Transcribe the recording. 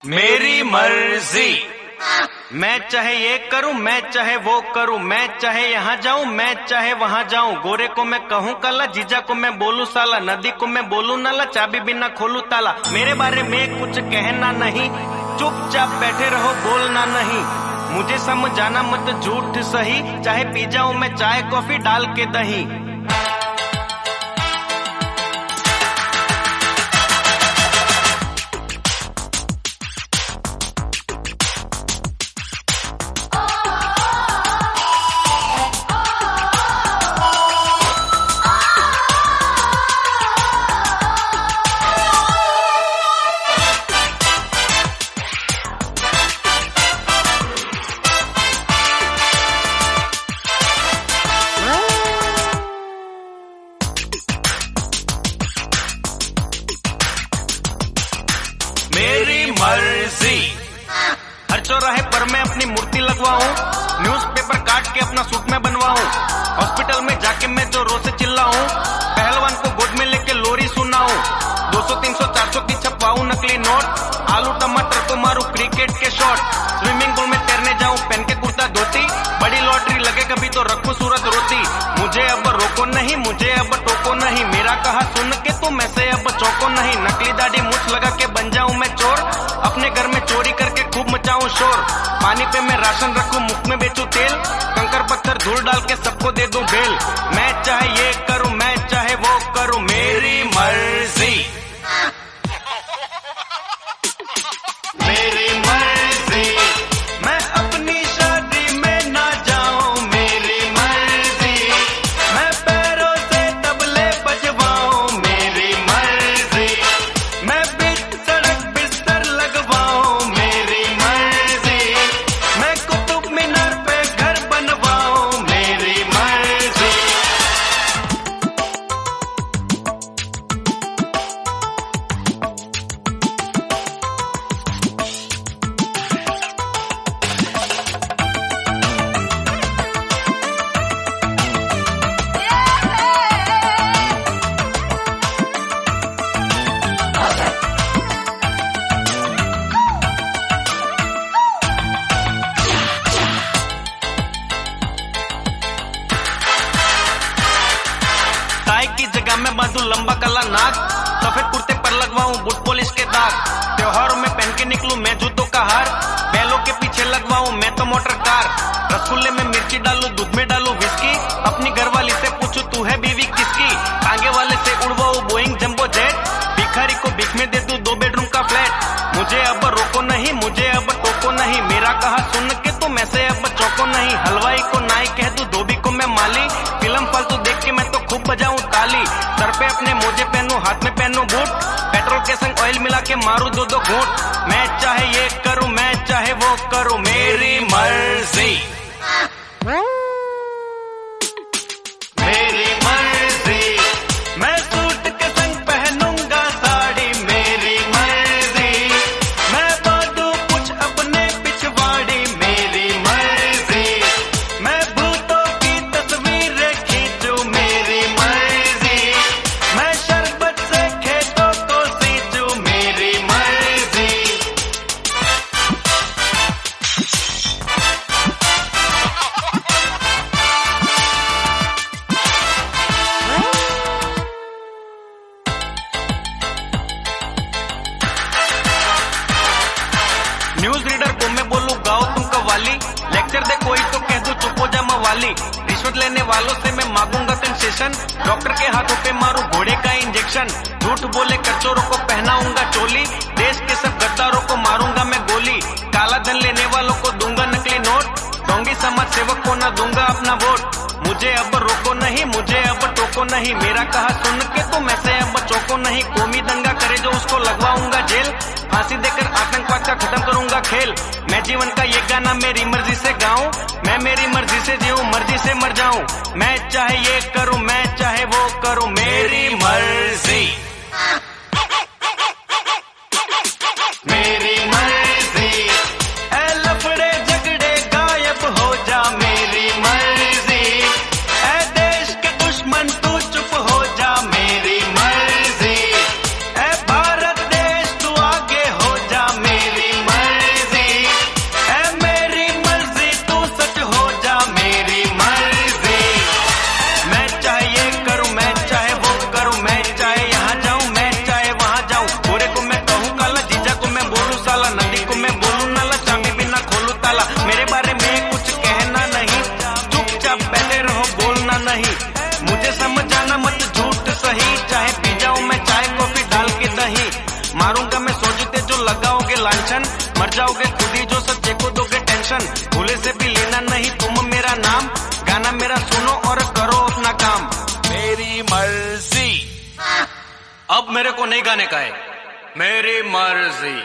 मेरी मर्जी। मैं चाहे ये करूं, मैं चाहे वो करूं, मैं चाहे यहाँ जाऊं, मैं चाहे वहाँ जाऊं। गोरे को मैं कहूँ काला, जीजा को मैं बोलूं साला, नदी को मैं बोलूं नाला, चाबी बिना खोलूं ताला। मेरे बारे में कुछ कहना नहीं, चुपचाप बैठे रहो, बोलना नहीं। मुझे समझाना मत झूठ सही, चाहे पी जाऊं मैं चाय कॉफी डाल के दही। मेरी मर्जी। हर चौराहे पर मैं अपनी मूर्ति लगवाऊं, न्यूज़पेपर काट के अपना सूट में बनवाऊं, हॉस्पिटल में जाके मैं जो रोज से चिल्लाऊं, पहलवान को गोद में लेके लोरी सुनाऊं, 200 300 400 की छपवाऊं नकली नोट, आलू टमाटर को मारूं क्रिकेट के शॉट, स्विमिंग पूल में तैरने जाऊं पहन के कुर्ता धोती, बड़ी लॉटरी लगे कभी तो रखूं सूरत रोती। मुझे अब रोको नहीं, मुझे अब टोको नहीं, मेरा कहा सुन के तुम ऐसे अब चौको नहीं। नकली दाढ़ी मूछ लगा के बन जाऊं मैं चोर, अपने घर में चोरी करके खूब मचाऊं शोर, पानी पे मैं राशन रखूं मुफ्त में बेचूं तेल, कंकर पत्थर धूल डाल के सबको दे दूं बेल। मैं चाहे ये करूं, मैं चाहे वो करूं, मेरी मर्जी। मेरी मर्जी। मैं अपनी शादी में ना जाऊं, मेरी मर्जी। मैं पैरों से तबले बजवाऊं, मेरी मर्जी। मैं बीच सड़क बिस्तर लगवाऊं, मेरी मर्जी। मैं कुतुब मीनार पे घर बनवाऊं, मेरी मर्जी। टाई की जगह में बांधूं लंबा काला नाक, सफेद कुर्ते पर लगवाऊं बूट पॉलिश के दाग, त्योहारों में पहन के निकलूं मैं जूतों का हार, बैलों के पीछे लगवाऊं मैं तो मोटर कार, रसगुल्ले में मिर्ची डालूं दूध में डालूं विस्की, अपनी घरवाली से पूछूं तू है बीवी किसकी, टांगे वाले से उड़वाऊं बोइंग जंबो जेट, भिखारी को भीख में दे दूं 2 बेडरूम का फ्लैट। मुझे अब रोको नहीं, मुझे अब टोको नहीं, मेरा कहा सुन के तुम ऐसे अब चौको नहीं। हलवाई को नाई कह दूं, धोबी को मैं माली, फिल्म फालतू देख के मैं तो खूब बजाऊं ताली, सर पे अपने मोजे पहनूं हाथ में पहनूं बूट, पेट्रोल के संग ऑयल मिला के मारूं 2 घूंट। मैं चाहे ये करूं, मैं चाहे वो करूं, मेरी मर्जी। मेरी मर्जी। मैं सूट के संग पहनूंगा साड़ी, मेरी मर्जी। मैं बांधूं कुछ अपने पिछवाड़ी, मेरी मर्जी। मैं भूतों की तस्वीरें खींचूं, मेरी मर्जी। मैं शरबत से खेतों को सींचूं, मेरी मर्जी। न्यूज रीडर को मैं बोलूं गाओ तुम कव्वाली, लेक्चर दे कोई तो कह दूं चुप हो जा मवाली, रिश्वत लेने वालों से मैं मांगूंगा कंसेशन, डॉक्टर के हाथों पे मारूं घोड़े का इंजेक्शन, झूठ बोले कचोरों को पहनाऊंगा चोली, देश के सब गद्दारों को मारूंगा मैं गोली, काला धन लेने वालों को दूंगा नकली नोट, ढोंगी समाज सेवक को ना दूंगा अपना वोट। मुझे अब रोको नहीं, मुझे अब टोको नहीं, मेरा कहा सुन के तुम ऐसे अब चौको नहीं। कौमी दंगा करे जो उसको लगवाऊंगा जेल, फांसी देकर आतंकवाद का खत्म करूंगा खेल। मैं जीवन का ये गाना मेरी मर्जी से गाऊं, मैं मेरी मर्जी से जीऊं, मर्जी से मर जाऊं। मैं चाहे ये करूं, मैं चाहे वो करूं, मेरी मर्जी। मेरी मर्जी। ऐ लफड़े झगड़े गायब हो जा, मेरी मर्जी। ऐ देश के दुश्मन तू चुप हो जा, मेरी मर्जी। ऐ भारत देश तू आगे हो जा, मेरी मर जाओगे खुद ही जो सच्चे को दोगे टेंशन। भूले से भी लेना नहीं तुम मेरा नाम, गाना मेरा सुनो और करो अपना काम। मेरी मर्जी अब मेरे को नहीं गाने का है, मेरी मर्जी।